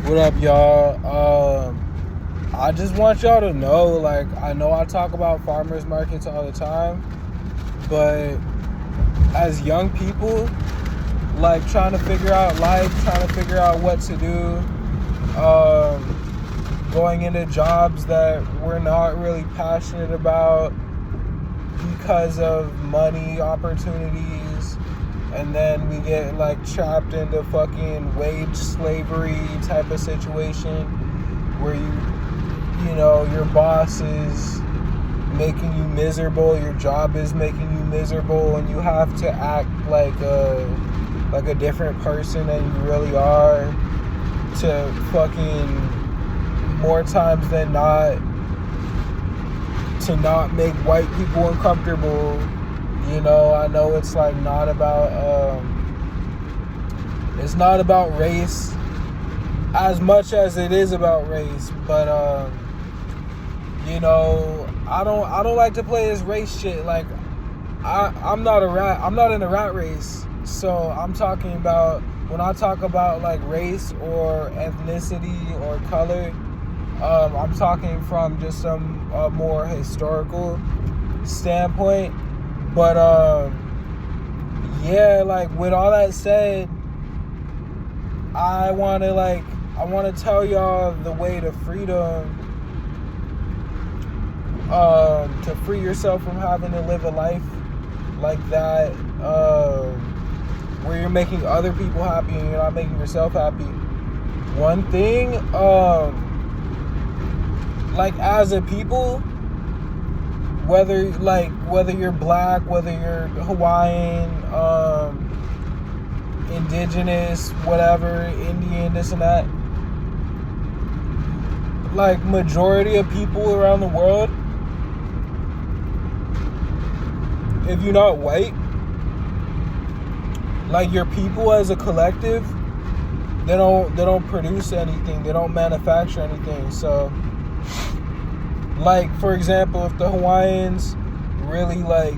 What up, y'all? I just want y'all to know, like, I know I talk about farmers markets all the time, but as young people, like, trying to figure out life, trying to figure out what to do, going into jobs that we're not really passionate about because of money opportunities, and then we get like trapped into fucking wage slavery type of situation where your boss is making you miserable, your job is making you miserable, and you have to act like a different person than you really are to fucking, more times than not, to not make white people uncomfortable. I know it's like not about it's not about race as much as it is about race, but I don't like to play this race shit. Like, I'm not in a rat race. So I'm talking about, when I talk about like race or ethnicity or color, I'm talking from just some more historical standpoint. But yeah, like, with all that said, I want to tell y'all the way to freedom, to free yourself from having to live a life like that, where you're making other people happy and you're not making yourself happy. One thing, like, as a people, whether you're black, whether you're Hawaiian, indigenous, whatever, Indian, this and that, like, majority of people around the world, if you're not white, like, your people as a collective, they don't produce anything, they don't manufacture anything. So, like, for example, if the Hawaiians really like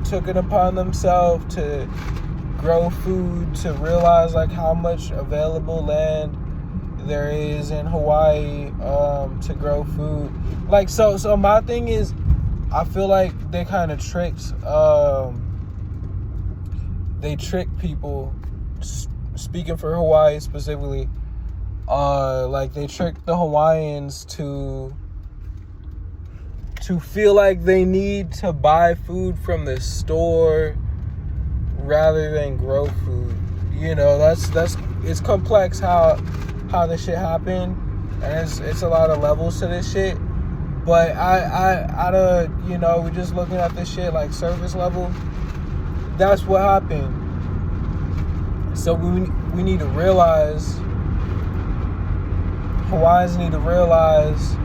took it upon themselves to grow food, to realize like how much available land there is in Hawaii to grow food, like, so my thing is, I feel like they kind of tricked people, speaking for Hawaii specifically, like, they tricked the Hawaiians to feel like they need to buy food from the store rather than grow food. That's it's complex how this shit happened, and it's a lot of levels to this shit. But we're just looking at this shit like surface level. That's what happened. So we need to realize, Hawaiians need to realize,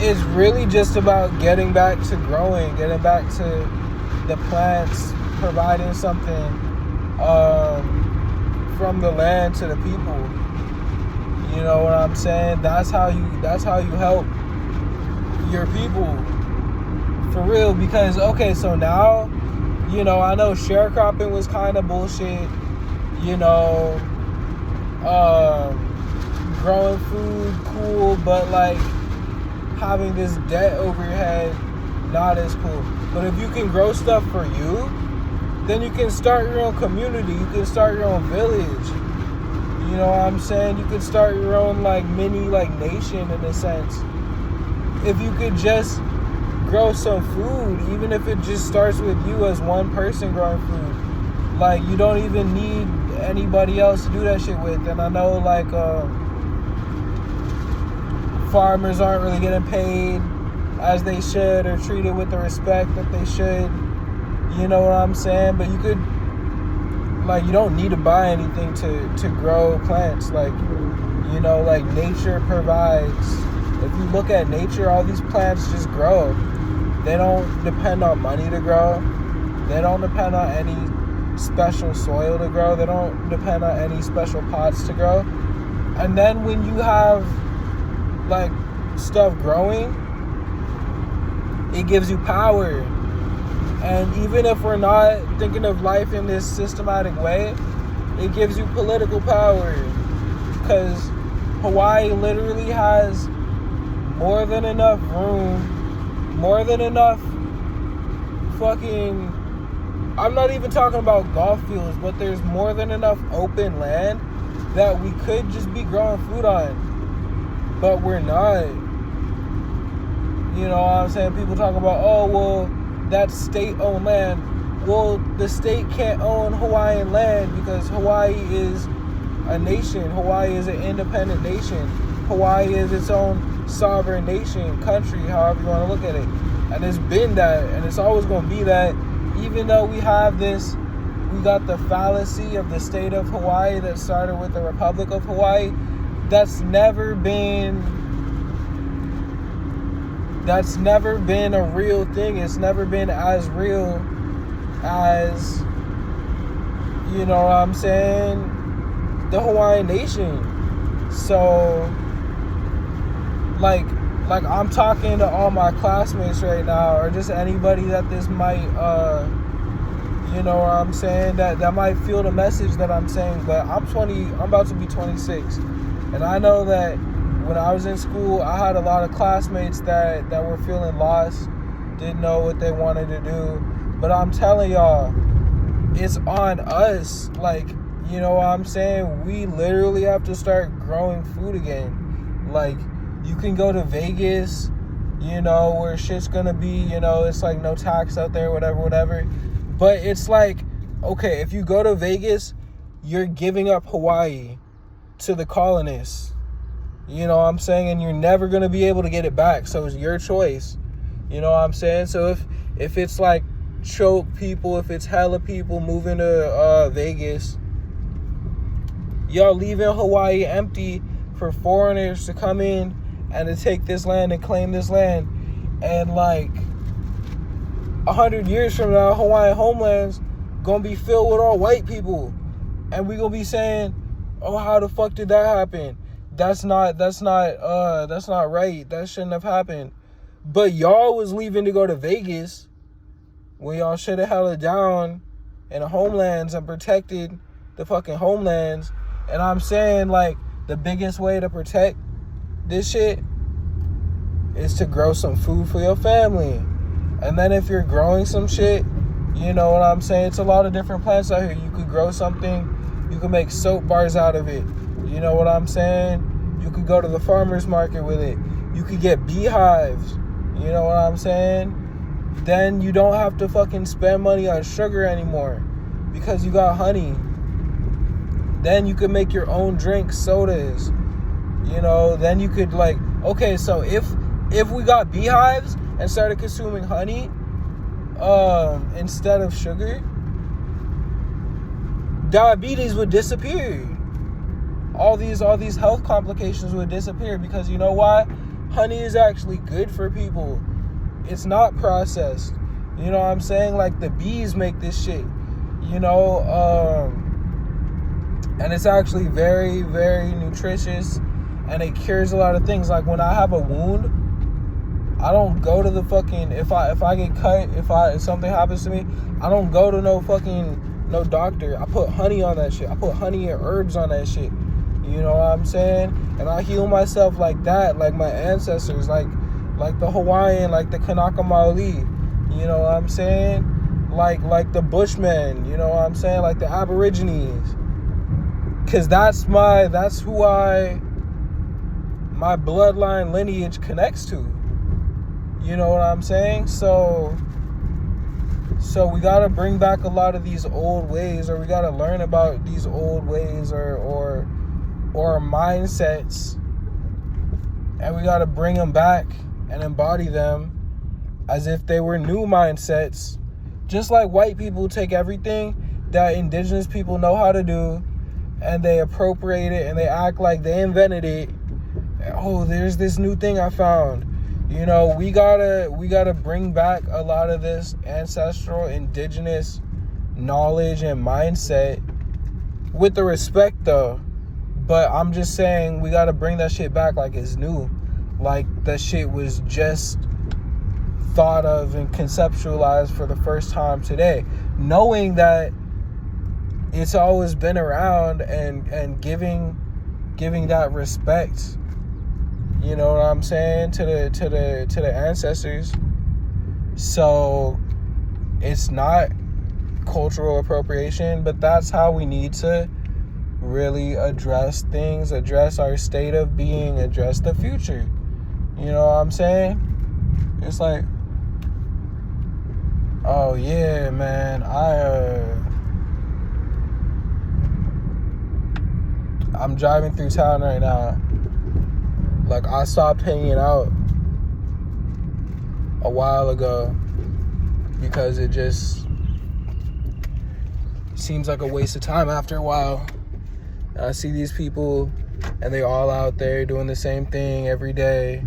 it's really just about getting back to growing, getting back to the plants, providing something from the land to the people. You know what I'm saying? That's how you help your people, for real. Because, okay, so now, I know sharecropping was kind of bullshit. Growing food, cool, but like, having this debt over your head, not as cool. But if you can grow stuff for you, then you can start your own community, you can start your own village. You know what I'm saying? You could start your own like mini like nation, in a sense. If you could just grow some food, even if it just starts with you as one person growing food. Like, you don't even need anybody else to do that shit with. And I know like farmers aren't really getting paid as they should, or treated with the respect that they should. You know what I'm saying? But you could, like, you don't need to buy anything to grow plants. Like, like, nature provides. If you look at nature, all these plants just grow. They don't depend on money to grow. They don't depend on any special soil to grow. They don't depend on any special pots to grow. And then when you have like stuff growing, it gives you power. And even if we're not thinking of life in this systematic way, It gives you political power. Because Hawaii literally has more than enough room, more than enough fucking... I'm not even talking about golf fields, but there's more than enough open land that we could just be growing food on. But we're not. You know what I'm saying? People talk about, oh, well, that's state-owned land. Well, the state can't own Hawaiian land because Hawaii is a nation. Hawaii is an independent nation. Hawaii is its own sovereign nation, country, however you want to look at it. And it's been that, and it's always going to be that. Even though we have this, we got the fallacy of the state of Hawaii that started with the Republic of Hawaii. That's never been a real thing. It's never been as real as, you know what I'm saying, the Hawaiian nation. So, like I'm talking to all my classmates right now, or just anybody that this might, you know what I'm saying, that might feel the message that I'm saying. But I'm about to be 26, and I know that when I was in school, I had a lot of classmates that were feeling lost, didn't know what they wanted to do. But I'm telling y'all, it's on us. Like, you know what I'm saying? We literally have to start growing food again. Like, you can go to Vegas, you know, where shit's gonna be, you know, it's like no tax out there, whatever. But it's like, okay, if you go to Vegas, you're giving up Hawaii to the colonists. You know what I'm saying? And you're never gonna be able to get it back. So it's your choice. You know what I'm saying? So if it's like choke people, if it's hella people moving to Vegas, y'all leaving Hawaii empty for foreigners to come in and to take this land and claim this land. And like 100 years from now, Hawaiian homeland's gonna be filled with all white people, and we gonna be saying, oh, how the fuck did that happen? That's not right. That shouldn't have happened. But y'all was leaving to go to Vegas when y'all should have held it down in the homelands and protected the fucking homelands. And I'm saying, like, the biggest way to protect this shit is to grow some food for your family. And then if you're growing some shit, you know what I'm saying? It's a lot of different plants out here. You could grow something. You can make soap bars out of it. You know what I'm saying? You could go to the farmer's market with it. You could get beehives. You know what I'm saying? Then you don't have to fucking spend money on sugar anymore because you got honey. Then you could make your own drinks, sodas. You know, then you could, like, okay, so if we got beehives and started consuming honey instead of sugar, diabetes would disappear. All these health complications would disappear, because you know why? Honey is actually good for people. It's not processed. You know what I'm saying? Like, the bees make this shit. You know, and it's actually very, very nutritious, and it cures a lot of things. Like, when I have a wound, I don't go to the fucking, if I get cut, if something happens to me, I don't go to no doctor. I put honey on that shit. I put honey and herbs on that shit. You know what I'm saying? And I heal myself like that, like my ancestors, like the Hawaiian, like the Kanaka Maoli. You know what I'm saying? Like the Bushmen. You know what I'm saying? Like the Aborigines. Cause that's my bloodline lineage connects to. You know what I'm saying? So we gotta bring back a lot of these old ways, or we gotta learn about these old ways or mindsets, and we gotta bring them back and embody them as if they were new mindsets. Just like white people take everything that indigenous people know how to do and they appropriate it and they act like they invented it. Oh, there's this new thing I found. You know, we gotta bring back a lot of this ancestral indigenous knowledge and mindset with the respect though. But I'm just saying, we gotta bring that shit back like it's new. Like that shit was just thought of and conceptualized for the first time today. Knowing that it's always been around, and giving that respect, you know what I'm saying, to the ancestors. So it's not cultural appropriation, but that's how we need to really address things, address our state of being, address the future. You know what I'm saying? It's like, oh yeah, man, I'm driving through town right now. Like, I stopped hanging out a while ago because it just seems like a waste of time after a while. And I see these people, and they all out there doing the same thing every day.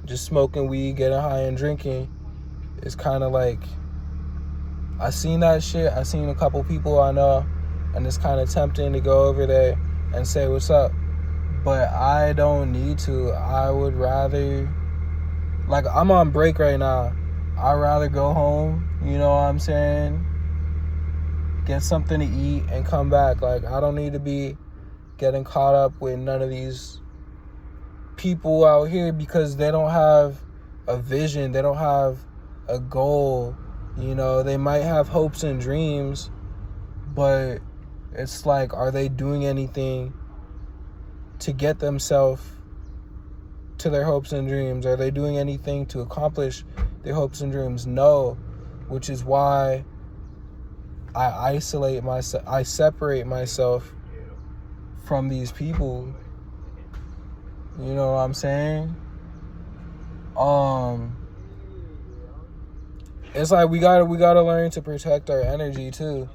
Just smoking weed, getting high, and drinking. It's kind of like, I seen that shit. I seen a couple people I know, and it's kind of tempting to go over there and say what's up. But I don't need to. I would rather, like, I'm on break right now. I'd rather go home, you know what I'm saying? Get something to eat and come back. Like, I don't need to be getting caught up with none of these people out here because they don't have a vision. They don't have a goal. You know, they might have hopes and dreams, but it's like, are they doing anything to get themselves to their hopes and dreams? Are they doing anything to accomplish their hopes and dreams? No, which is why I isolate myself. I separate myself from these people. You know what I'm saying? It's like we gotta learn to protect our energy too.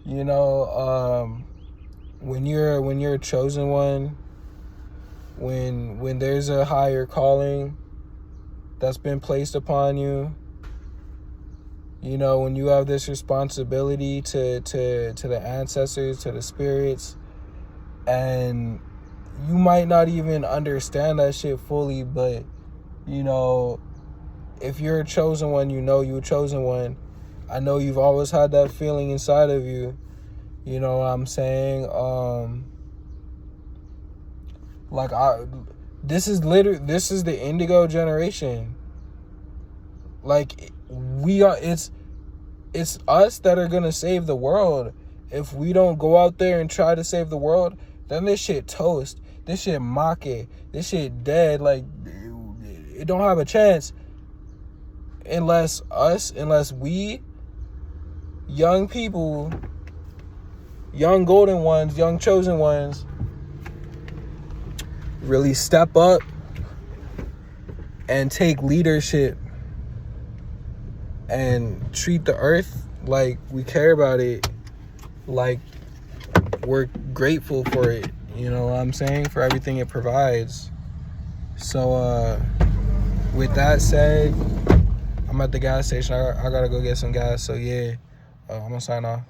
You know, when you're a chosen one, when there's a higher calling that's been placed upon you, you know, when you have this responsibility to the ancestors, to the spirits, and you might not even understand that shit fully, but, you know, if you're a chosen one, you know you're a chosen one. I know you've always had that feeling inside of you. You know what I'm saying? This is the indigo generation. Like, it's us that are gonna save the world. If we don't go out there and try to save the world, then this shit toast. This shit make. This shit dead. Like, it don't have a chance unless we, young people, young golden ones, young chosen ones, really step up and take leadership and treat the earth like we care about it, like we're grateful for it, you know what I'm saying, for everything it provides. So with that said, I'm at the gas station. I gotta go get some gas. So yeah, I'm gonna sign off.